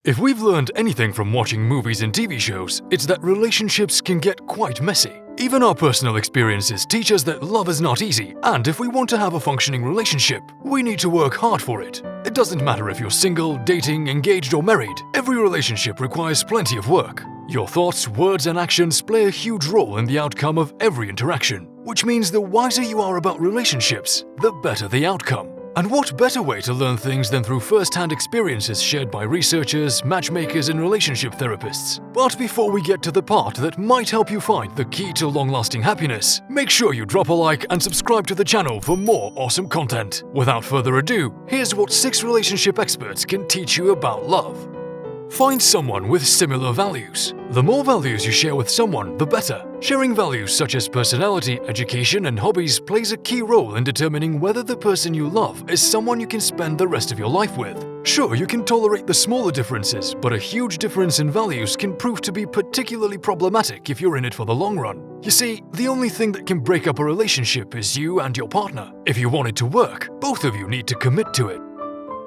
If we've learned anything from watching movies and TV shows, it's that relationships can get quite messy. Even our personal experiences teach us that love is not easy, and if we want to have a functioning relationship, we need to work hard for it. It doesn't matter if you're single, dating, engaged, or married, every relationship requires plenty of work. Your thoughts, words, and actions play a huge role in the outcome of every interaction, which means the wiser you are about relationships, the better the outcome. And what better way to learn things than through first-hand experiences shared by researchers, matchmakers, and relationship therapists? But before we get to the part that might help you find the key to long-lasting happiness, make sure you drop a like and subscribe to the channel for more awesome content. Without further ado, here's what 6 relationship experts can teach you about love. Find someone with similar values. The more values you share with someone, the better. Sharing values such as personality, education, and hobbies plays a key role in determining whether the person you love is someone you can spend the rest of your life with. Sure, you can tolerate the smaller differences, but a huge difference in values can prove to be particularly problematic if you're in it for the long run. You see, the only thing that can break up a relationship is you and your partner. If you want it to work, both of you need to commit to it.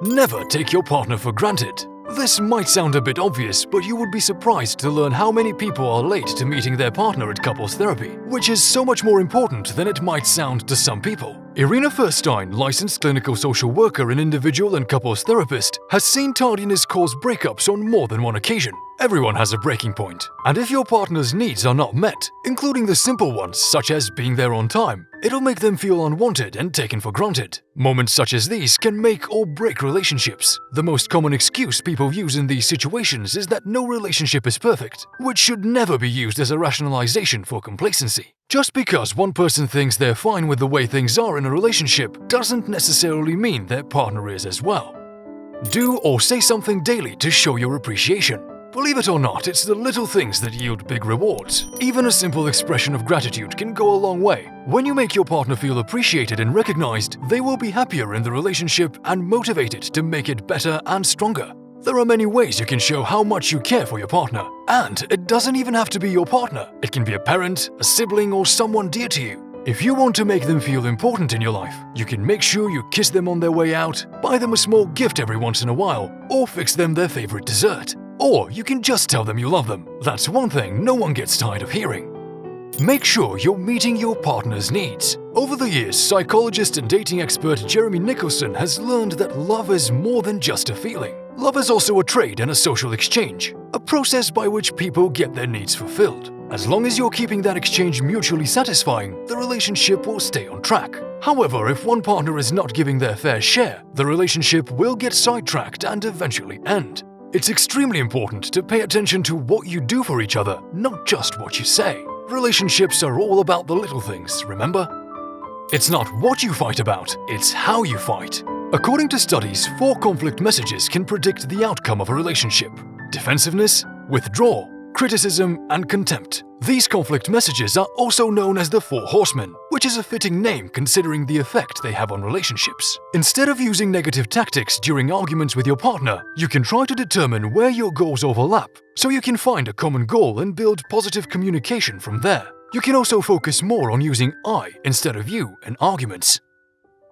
Never take your partner for granted. This might sound a bit obvious, but you would be surprised to learn how many people are late to meeting their partner at couples therapy, which is so much more important than it might sound to some people. Irina Furstein, licensed clinical social worker and individual and couples therapist, has seen tardiness cause breakups on more than one occasion. Everyone has a breaking point, and if your partner's needs are not met, including the simple ones such as being there on time, it'll make them feel unwanted and taken for granted. Moments such as these can make or break relationships. The most common excuse people use in these situations is that no relationship is perfect, which should never be used as a rationalization for complacency. Just because one person thinks they're fine with the way things are in a relationship doesn't necessarily mean their partner is as well. Do or say something daily to show your appreciation. Believe it or not, it's the little things that yield big rewards. Even a simple expression of gratitude can go a long way. When you make your partner feel appreciated and recognized, they will be happier in the relationship and motivated to make it better and stronger. There are many ways you can show how much you care for your partner. And it doesn't even have to be your partner. It can be a parent, a sibling, or someone dear to you. If you want to make them feel important in your life, you can make sure you kiss them on their way out, buy them a small gift every once in a while, or fix them their favorite dessert. Or you can just tell them you love them. That's one thing no one gets tired of hearing. Make sure you're meeting your partner's needs. Over the years, psychologist and dating expert Jeremy Nicholson has learned that love is more than just a feeling. Love is also a trade and a social exchange, a process by which people get their needs fulfilled. As long as you're keeping that exchange mutually satisfying, the relationship will stay on track. However, if one partner is not giving their fair share, the relationship will get sidetracked and eventually end. It's extremely important to pay attention to what you do for each other, not just what you say. Relationships are all about the little things, remember? It's not what you fight about, it's how you fight. According to studies, 4 conflict messages can predict the outcome of a relationship: defensiveness, withdrawal, criticism, and contempt. These conflict messages are also known as the 4 horsemen, which is a fitting name considering the effect they have on relationships. Instead of using negative tactics during arguments with your partner, you can try to determine where your goals overlap, so you can find a common goal and build positive communication from there. You can also focus more on using I instead of you in arguments.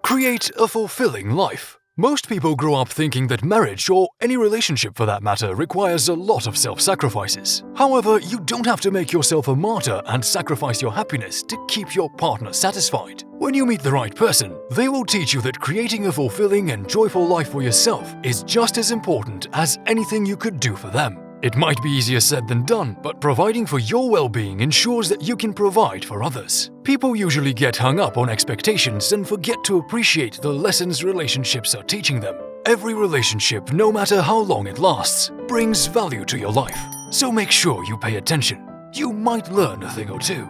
Create a fulfilling life. Most people grow up thinking that marriage, or any relationship for that matter, requires a lot of self-sacrifices. However, you don't have to make yourself a martyr and sacrifice your happiness to keep your partner satisfied. When you meet the right person, they will teach you that creating a fulfilling and joyful life for yourself is just as important as anything you could do for them. It might be easier said than done, but providing for your well-being ensures that you can provide for others. People usually get hung up on expectations and forget to appreciate the lessons relationships are teaching them. Every relationship, no matter how long it lasts, brings value to your life. So make sure you pay attention. You might learn a thing or two.